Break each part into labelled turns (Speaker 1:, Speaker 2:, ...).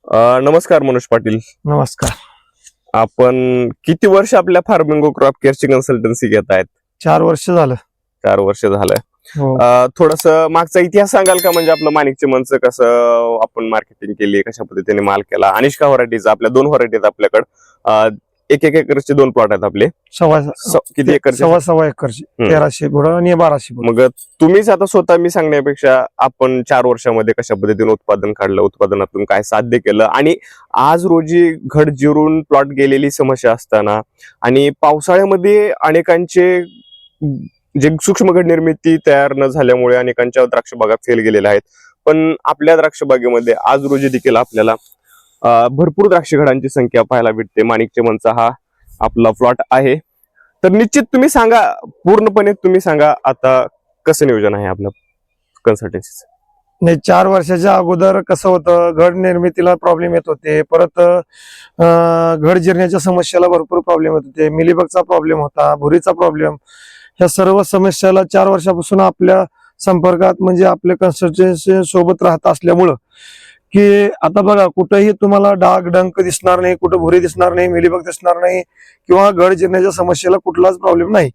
Speaker 1: नमस्कार मनोज पाटील.
Speaker 2: नमस्कार.
Speaker 1: आपण किती वर्ष आपल्या फार्मिंग क्रॉप केअरची कन्सल्टन्सी घेत आहेत?
Speaker 2: 4 वर्ष झालं.
Speaker 1: 4 वर्ष झालं.
Speaker 2: हो.
Speaker 1: थोडस मागचा इतिहास सांगाल का? म्हणजे आपलं माणिक चिमणचं कसं आपण मार्केटिंग केली, कशा पद्धतीने माल केला? अनिष्का व्हरायटीज आपल्या 2 व्हरायटीज आपल्याकडे, एक एकरचे 2 प्लॉट आहेत आपले. किती एकरचे?
Speaker 2: सव्वा एकरचे 1300 गुण आणि 1200 गुण.
Speaker 1: मग तुम्हीच आता स्वतः मी सांगण्यापेक्षा आपण 4 वर्षामध्ये कशा पद्धतीने उत्पादन काढलं, उत्पादनातून काय साध्य केलं, आणि आज रोजी घड जिरून प्लॉट गेलेली समस्या असताना आणि पावसाळ्यामध्ये अनेकांचे जे सूक्ष्म घड निर्मिती तयार न झाल्यामुळे अनेकांच्या द्राक्ष बागा फेल गेलेल्या आहेत. पण आपल्या द्राक्ष बागेमध्ये आज रोजी देखील आपल्याला भरपूर द्राक्ष घडांची संख्या पाहायला भेटते. माणिक चिमणचा हा आपला प्लॉट आहे. तर निश्चित तुम्ही सांगा, पूर्णपणे तुम्ही सांगा आता कसं नियोजन आहे आपलं कन्सल्टन्सीचं?
Speaker 2: नाही, 4 वर्षाच्या अगोदर कसं होतं, घड निर्मितीला प्रॉब्लेम येत होते, परत घड जिरण्याच्या समस्याला भरपूर प्रॉब्लेम येत होते, मिलीबगचा प्रॉब्लेम होता, भुरीचा प्रॉब्लेम. ह्या सर्व समस्याला 4 वर्षापासून आपल्या संपर्कात म्हणजे आपल्या कन्सल्टन्सी सोबत राहत असल्यामुळं की आता बघा, कुठेही तुम्हाला डाग डंक दिसणार नाही, कुठं भुरी दिसणार नाही, मिलीबग दिसणार नाही, किंवा घड जिरण्याच्या समस्येला कुठलाच प्रॉब्लेम नाही.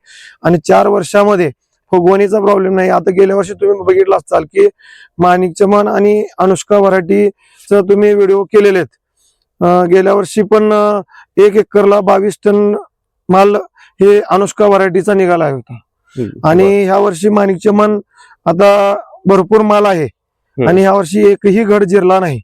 Speaker 2: आणि 4 वर्षामध्ये फुगवणीचा प्रॉब्लेम नाही. आता गेल्या वर्षी तुम्ही बघितलं असाल की माणिक चिमण आणि अनुष्का व्हरायटीचं तुम्ही व्हिडिओ केलेले आहेत. गेल्या वर्षी पण 1 एकरला 22 टन माल हे अनुष्का व्हरायटीचा निघाला होता. आणि ह्या वर्षी माणिक चिमण आता भरपूर माल आहे आणि ह्या वर्षी एकही घड जिरला नाही.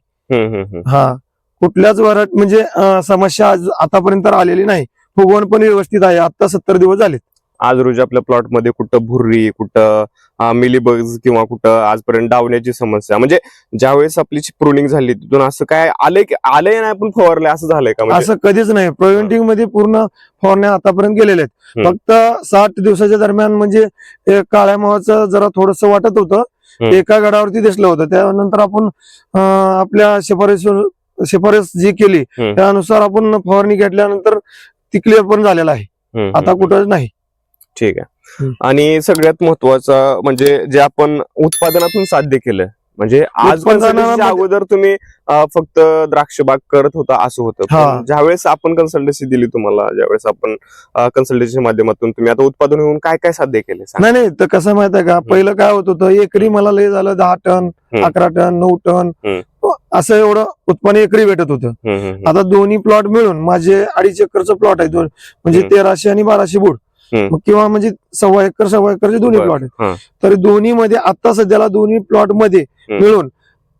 Speaker 2: हा, कुठल्याच व्हरायटी म्हणजे समस्या आतापर्यंत आलेली नाही. फुगवण पण व्यवस्थित आहे. आता 70 दिवस झालेत.
Speaker 1: आज रोजी आपल्या प्लॉट मध्ये कुठं भुर्री, कुठं मिलीबग्स किंवा कुठं आजपर्यंत डावण्याची समस्या, म्हणजे ज्यावेळेस आपली प्रूनिंग झाली तिथून असं काय आलंय नाही पण फवारलंय असं झालंय का?
Speaker 2: असं कधीच नाही. प्रिव्हेंटिंग मध्ये पूर्ण फवारण्या आतापर्यंत गेलेल्या आहेत. फक्त 60 दिवसाच्या दरम्यान म्हणजे काळ्या मावाचं जरा थोडस वाटत होतं, एका गडावरती दिसलं होतं. त्यानंतर आपण आपल्या शिफारस जी केली त्यानुसार आपण फवारणी घेतल्यानंतर ती क्लिअर पण झालेला आहे. आता कुठंच नाही.
Speaker 1: ठीक आहे. आणि सगळ्यात महत्वाचं म्हणजे जे आपण उत्पादनातून साध्य केलं, म्हणजे आज अगोदर तुम्ही फक्त द्राक्ष बाग करत होता असं होतं. ज्यावेळेस आपण कन्सल्टन्सी दिली तुम्हाला, ज्यावेळेस आपण कन्सल्टन्सीच्या माध्यमातून तुम्ही आता उत्पादन होऊन काय काय साध्य केले?
Speaker 2: नाही, तर कसं माहित आहे का, पहिलं काय होत होतं, एकरी मला लय झालं 10 टन 11 टन 9 टन असं एवढं उत्पन्न एकरी भेटत होतं. आता दोन्ही प्लॉट मिळून माझे 2.5 एकरचं प्लॉट आहे, म्हणजे 1300 आणि 1200 बुड, किंवा म्हणजे सव्वा एकरचे दोन्ही प्लॉट आहेत. तर दोन्ही मध्ये आता सध्याला दोन्ही प्लॉट मध्ये मिळून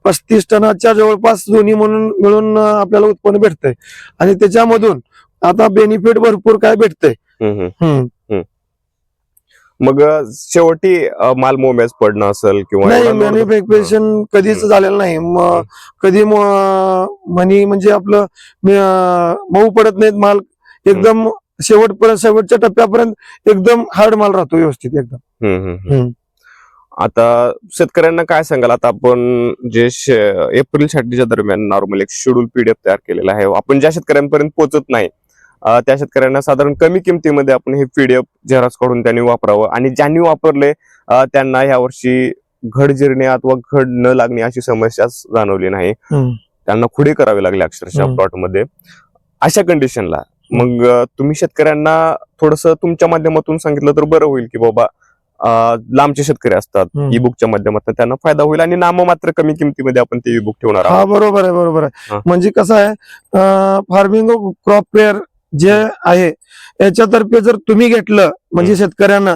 Speaker 2: 35 टनाच्या जवळपास दोन्ही म्हणून मिळून आपल्याला उत्पन्न भेटतंय. आणि त्याच्यामधून आता बेनिफिट भरपूर काय भेटतंय.
Speaker 1: मग शेवटी माल मोम्याच पडणं असेल किंवा
Speaker 2: नाही, मॅन्युफॅक्चरेशन कधीच झालेलं नाही. कधी मनी म्हणजे आपलं मऊ पडत नाहीत माल, एकदम शेवटच्या टप्प्यापर्यंत एकदम हार्ड माल राहतो व्यवस्थित एकदम.
Speaker 1: आता शेतकऱ्यांना काय सांगाल? आता आपण जे एप्रिल 6 दरम्यान नॉर्मल एक शेड्यूल PDF तयार केलेला आहे. आपण ज्या शेतकऱ्यांपर्यंत पोहोचत नाही त्या शेतकऱ्यांना साधारण कमी किमतीमध्ये आपण हे PDF झेरॉक्स काढून त्यांनी वापरावं, आणि ज्यांनी वापरले त्यांना ह्या वर्षी घड जिरणे अथवा घड न लागणे अशी समस्या जाणवली नाही. त्यांना खुडे करावे लागले अक्षरशः प्लॉट मध्ये. अशा कंडिशनला मग तुम्ही शेतकऱ्यांना थोडस तुमच्या माध्यमातून सांगितलं तर बरं होईल की बाबा, लांबचे शेतकरी असतात, ई बुकच्या माध्यमातून त्यांना फायदा होईल आणि नाममात्र कमी किमतीमध्ये आपण ते ई बुक ठेवणार आहोत.
Speaker 2: हा, बरोबर आहे. म्हणजे कसं आहे, फार्मिंग क्रॉप केअर जे आहे याच्यातर्फे जर तुम्ही घेतलं म्हणजे शेतकऱ्याला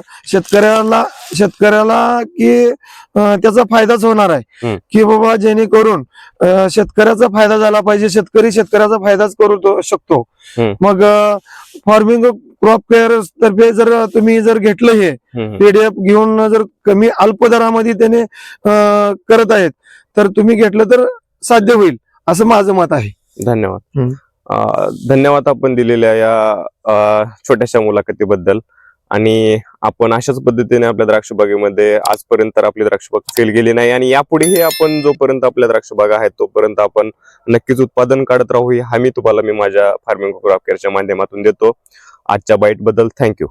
Speaker 2: की त्याचा फायदाच होणार आहे की बाबा, जेणेकरून शेतकऱ्याचा फायदा झाला पाहिजे, शेतकरी शेतकऱ्याचा फायदाच करू शकतो. मग फार्मिंग क्रॉप केअर तर्फे जर तुम्ही घेतलं हे PDF घेऊन जर कमी अल्प दरामध्ये त्याने करत आहेत, तर तुम्ही घेतलं तर साध्य होईल असं माझं मत आहे.
Speaker 1: धन्यवाद आपण दिलेल्या या छोट्याशा मुलाखतीबद्दल. आणि आपण अशाच पद्धतीने आपल्या द्राक्षबागेमध्ये आजपर्यंत आपली द्राक्षबाग फेल गेली नाही, आणि यापुढेही आपण जोपर्यंत आपल्या द्राक्षबागा आहेत तोपर्यंत आपण नक्कीच उत्पादन काढत राहू, ही हमी तुम्हाला मी माझ्या फार्मिंग क्रॉप केअरच्या माध्यमातून देतो. आजच्या बाईट बद्दल थँक्यू.